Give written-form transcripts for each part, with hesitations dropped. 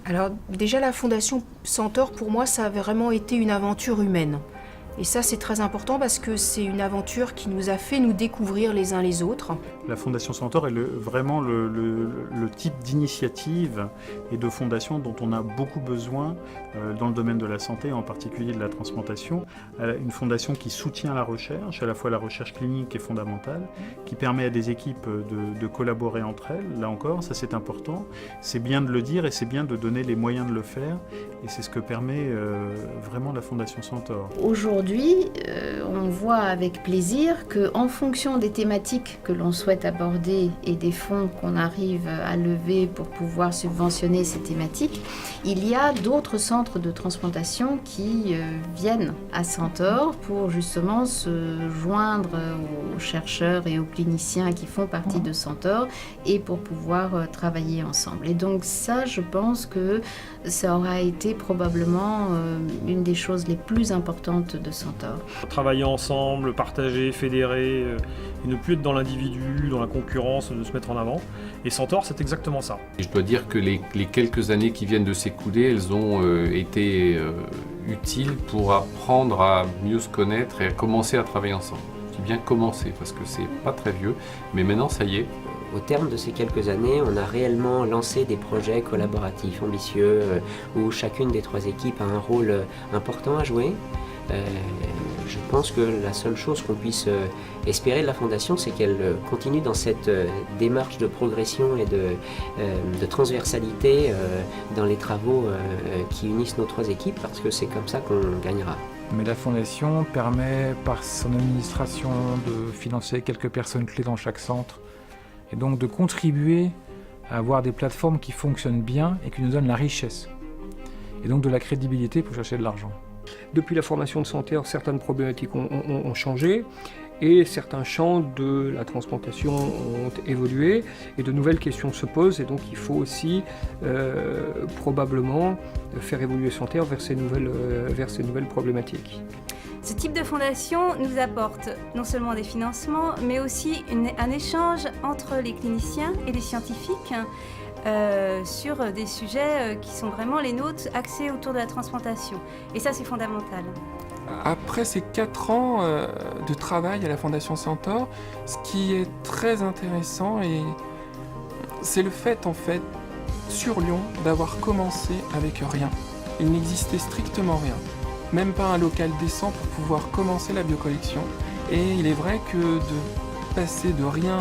Alors déjà la Fondation Centaure, pour moi, ça a vraiment été une aventure humaine. Et ça, c'est très important parce que c'est une aventure qui nous a fait nous découvrir les uns les autres. La Fondation Centaure est vraiment le type d'initiative et de fondation dont on a beaucoup besoin dans le domaine de la santé, en particulier de la transplantation. Une fondation qui soutient la recherche, à la fois la recherche clinique est fondamentale, qui permet à des équipes de collaborer entre elles. Là encore, ça c'est important. C'est bien de le dire et c'est bien de donner les moyens de le faire. Et c'est ce que permet vraiment la Fondation Centaure. Aujourd'hui, on voit avec plaisir qu'en fonction des thématiques que l'on souhaite aborder et des fonds qu'on arrive à lever pour pouvoir subventionner ces thématiques, il y a d'autres centres de transplantation qui viennent à Centaure pour justement se joindre aux chercheurs et aux cliniciens qui font partie de Centaure et pour pouvoir travailler ensemble. Et donc ça, je pense que ça aura été probablement une des choses les plus importantes de Centaure. Travailler ensemble, partager, fédérer, et ne plus être dans l'individu, dans la concurrence, de se mettre en avant. Et Centaure, c'est exactement ça. Et je dois dire que les quelques années qui viennent de s'écouler, elles ont été utiles pour apprendre à mieux se connaître et à commencer à travailler ensemble. Je dis bien commencer parce que c'est pas très vieux, mais maintenant ça y est. Au terme de ces quelques années, on a réellement lancé des projets collaboratifs ambitieux où chacune des trois équipes a un rôle important à jouer. Je pense que la seule chose qu'on puisse espérer de la Fondation, c'est qu'elle continue dans cette démarche de progression et de transversalité dans les travaux qui unissent nos trois équipes, parce que c'est comme ça qu'on gagnera. Mais la Fondation permet, par son administration, de financer quelques personnes clés dans chaque centre, et donc de contribuer à avoir des plateformes qui fonctionnent bien et qui nous donnent la richesse, et donc de la crédibilité pour chercher de l'argent. Depuis la formation de Centaure, certaines problématiques ont changé et certains champs de la transplantation ont évolué et de nouvelles questions se posent, et donc il faut aussi probablement faire évoluer Centaure vers ces nouvelles problématiques. Ce type de fondation nous apporte non seulement des financements, mais aussi un échange entre les cliniciens et les scientifiques sur des sujets qui sont vraiment les nôtres, axés autour de la transplantation. Et ça, c'est fondamental. Après ces 4 ans de travail à la Fondation Centaure, ce qui est très intéressant, c'est le fait, sur Lyon, d'avoir commencé avec rien. Il n'existait strictement rien. Même pas un local décent pour pouvoir commencer la biocollection. Et il est vrai que de passer de rien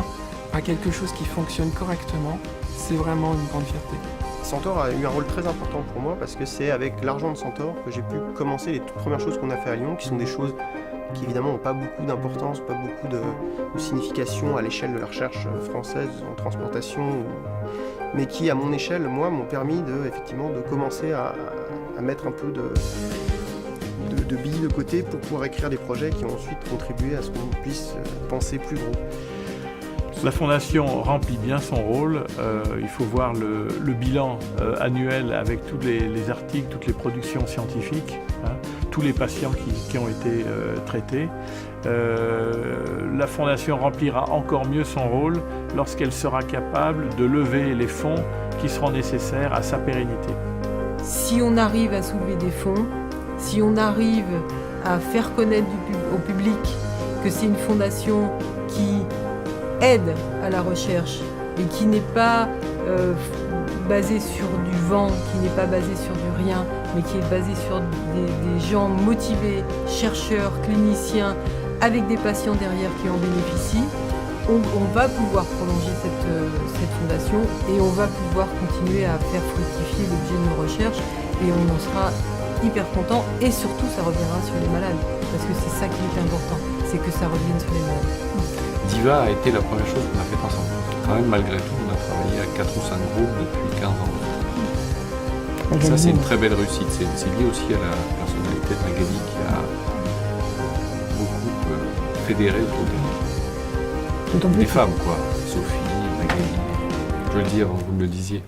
à quelque chose qui fonctionne correctement, c'est vraiment une grande fierté. Centaure a eu un rôle très important pour moi parce que c'est avec l'argent de Centaure que j'ai pu commencer les toutes premières choses qu'on a fait à Lyon, qui sont des choses qui évidemment n'ont pas beaucoup d'importance, pas beaucoup de signification à l'échelle de la recherche française en transplantation, mais qui à mon échelle, moi, m'ont permis effectivement de commencer à mettre un peu de billes de côté pour pouvoir écrire des projets qui ont ensuite contribué à ce qu'on puisse penser plus gros. La Fondation remplit bien son rôle. Il faut voir le bilan annuel avec tous les articles, toutes les productions scientifiques, tous les patients qui ont été traités. La Fondation remplira encore mieux son rôle lorsqu'elle sera capable de lever les fonds qui seront nécessaires à sa pérennité. Si on arrive à soulever des fonds, si on arrive à faire connaître au public que c'est une fondation qui aide à la recherche et qui n'est pas basée sur du vent, qui n'est pas basée sur du rien, mais qui est basée sur des gens motivés, chercheurs, cliniciens, avec des patients derrière qui en bénéficient, on va pouvoir prolonger cette fondation et on va pouvoir continuer à faire fructifier l'objet de nos recherches, et on en sera hyper content, et surtout ça reviendra sur les malades, parce que c'est ça qui est important, c'est que ça revienne sur les malades. Diva a été la première chose qu'on a faite ensemble. Quand même, malgré tout, on a travaillé à 4 ou 5 groupes depuis 15 ans. Et ça, c'est une très belle réussite. C'est lié aussi à la personnalité de Magali qui a beaucoup fédéré autour d'elle. Des femmes, quoi. Sophie, Magali. Je veux le dire, vous me le disiez.